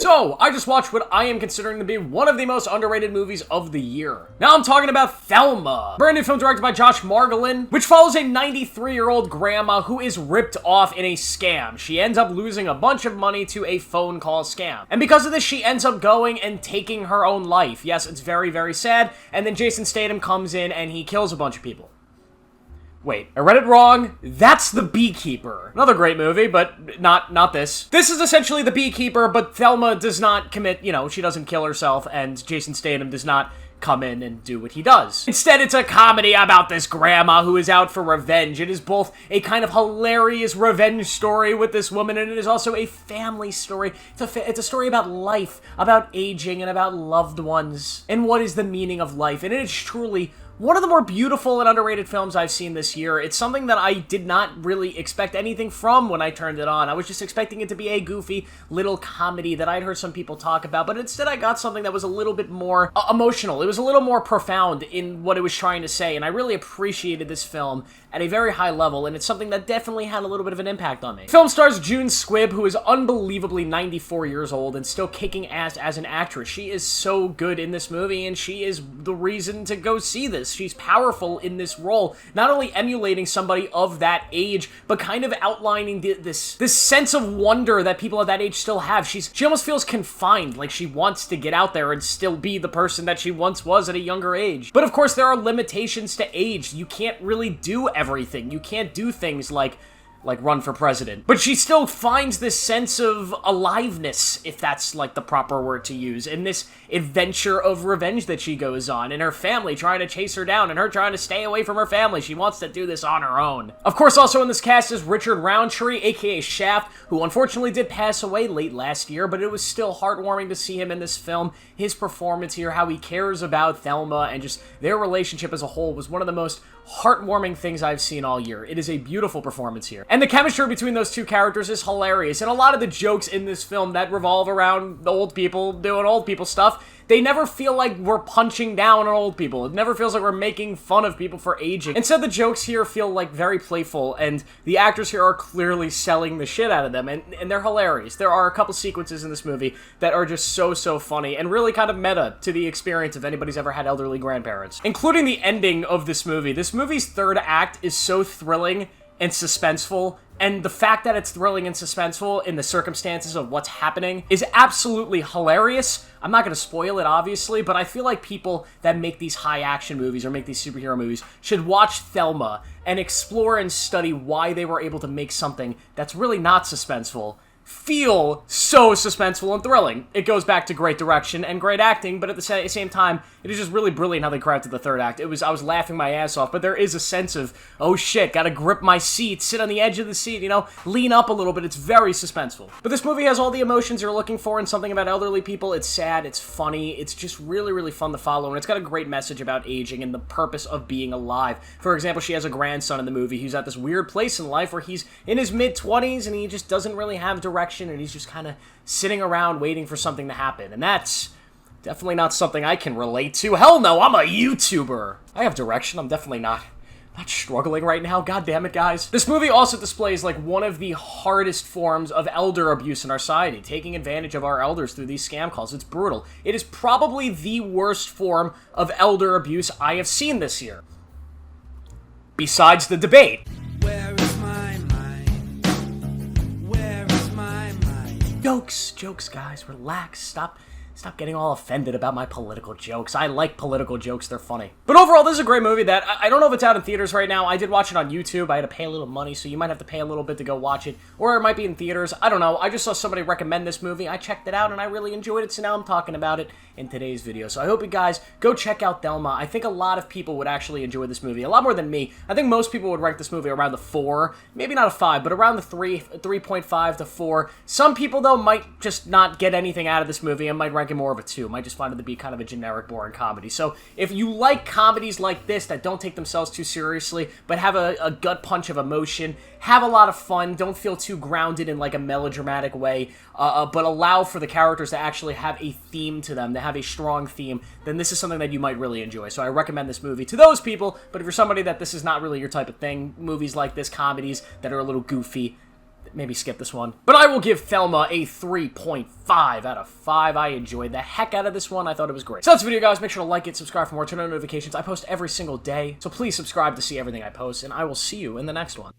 So, I just watched what I am considering to be one of the most underrated movies of the year. Now I'm talking about Thelma, brand new film directed by Josh Margolin, which follows a 93-year-old grandma who is ripped off in a scam. She ends up losing a bunch of money to a phone call scam. And because of this, she ends up going and taking her own life. Yes, it's very, very sad. And then Jason Statham comes in and he kills a bunch of people. Wait, I read it wrong. That's The Beekeeper. Another great movie, but not this. This is essentially The Beekeeper, but Thelma does not commit, she doesn't kill herself, and Jason Statham does not come in and do what he does. Instead, it's a comedy about this grandma who is out for revenge. It is both a kind of hilarious revenge story with this woman, and it is also a family story. It's a story about life, about aging, and about loved ones, and what is the meaning of life. And it is truly one of the more beautiful and underrated films I've seen this year. It's something that I did not really expect anything from when I turned it on. I was just expecting it to be a goofy little comedy that I'd heard some people talk about, but instead I got something that was a little bit more emotional. It was a little more profound in what it was trying to say, and I really appreciated this film at a very high level, and it's something that definitely had a little bit of an impact on me. The film stars June Squibb, who is unbelievably 94 years old and still kicking ass as an actress. She is so good in this movie, and she is the reason to go see this. She's powerful in this role, not only emulating somebody of that age, but kind of outlining this sense of wonder that people at that age still have. She almost feels confined, like she wants to get out there and still be the person that she once was at a younger age. But of course, there are limitations to age. You can't really do everything. You can't do things like run for president. But she still finds this sense of aliveness, if that's like the proper word to use, in this adventure of revenge that she goes on, and her family trying to chase her down, and her trying to stay away from her family. She wants to do this on her own. Of course, also in this cast is Richard Roundtree, aka Shaft, who unfortunately did pass away late last year, but it was still heartwarming to see him in this film. His performance here, how he cares about Thelma, and just their relationship as a whole was one of the most heartwarming things I've seen all year. It is a beautiful performance here. And the chemistry between those two characters is hilarious, and a lot of the jokes in this film that revolve around old people doing old people stuff, they never feel like we're punching down on old people. It never feels like we're making fun of people for aging. Instead, the jokes here feel like very playful, and the actors here are clearly selling the shit out of them, and they're hilarious. There are a couple sequences in this movie that are just so funny, and really kind of meta to the experience if anybody's ever had elderly grandparents. Including the ending of this movie. This movie's third act is so thrilling and suspenseful, and the fact that it's thrilling and suspenseful in the circumstances of what's happening is absolutely hilarious. I'm not going to spoil it, obviously, but I feel like people that make these high-action movies or make these superhero movies should watch Thelma and explore and study why they were able to make something that's really not suspenseful feel so suspenseful and thrilling. It goes back to great direction and great acting, but at the same time, it is just really brilliant how they crafted the third act. I was laughing my ass off, but there is a sense of, oh shit, gotta grip my seat, sit on the edge of the seat, lean up a little bit. It's very suspenseful. But this movie has all the emotions you're looking for in something about elderly people. It's sad, it's funny, it's just really fun to follow, and it's got a great message about aging and the purpose of being alive. For example, she has a grandson in the movie who's at this weird place in life where he's in his mid-20s and he just doesn't really have direction, and he's just kind of sitting around waiting for something to happen, and that's definitely not something I can relate to. Hell no, I'm a YouTuber. I have direction. I'm definitely not struggling right now. God damn it, guys. This movie also displays like one of the hardest forms of elder abuse in our society, taking advantage of our elders through these scam calls. It's brutal. It is probably the worst form of elder abuse I have seen this year, besides the debate. Jokes, guys. Relax. Stop getting all offended about my political jokes. I like political jokes. They're funny. But overall, this is a great movie that I don't know if it's out in theaters right now. I did watch it on YouTube. I had to pay a little money, so you might have to pay a little bit to go watch it. Or it might be in theaters. I don't know. I just saw somebody recommend this movie. I checked it out, and I really enjoyed it, so now I'm talking about it in today's video. So I hope you guys go check out Thelma. I think a lot of people would actually enjoy this movie. A lot more than me. I think most people would rank this movie around the 4. Maybe not a 5, but around the 3.5 to 4. Some people, though, might just not get anything out of this movie and might rank it more of a 2. Might just find it to be kind of a generic, boring comedy. So if you like comedies like this that don't take themselves too seriously, but have a gut punch of emotion, have a lot of fun, don't feel too grounded in like a melodramatic way, but allow for the characters to actually have a theme to them, to have a strong theme, then this is something that you might really enjoy. So I recommend this movie to those people, but if you're somebody that this is not really your type of thing, movies like this, comedies that are a little goofy, maybe skip this one. But I will give Thelma a 3.5 out of 5. I enjoyed the heck out of this one. I thought it was great. So that's the video, guys. Make sure to like it, subscribe for more, turn on notifications. I post every single day, so please subscribe to see everything I post, and I will see you in the next one.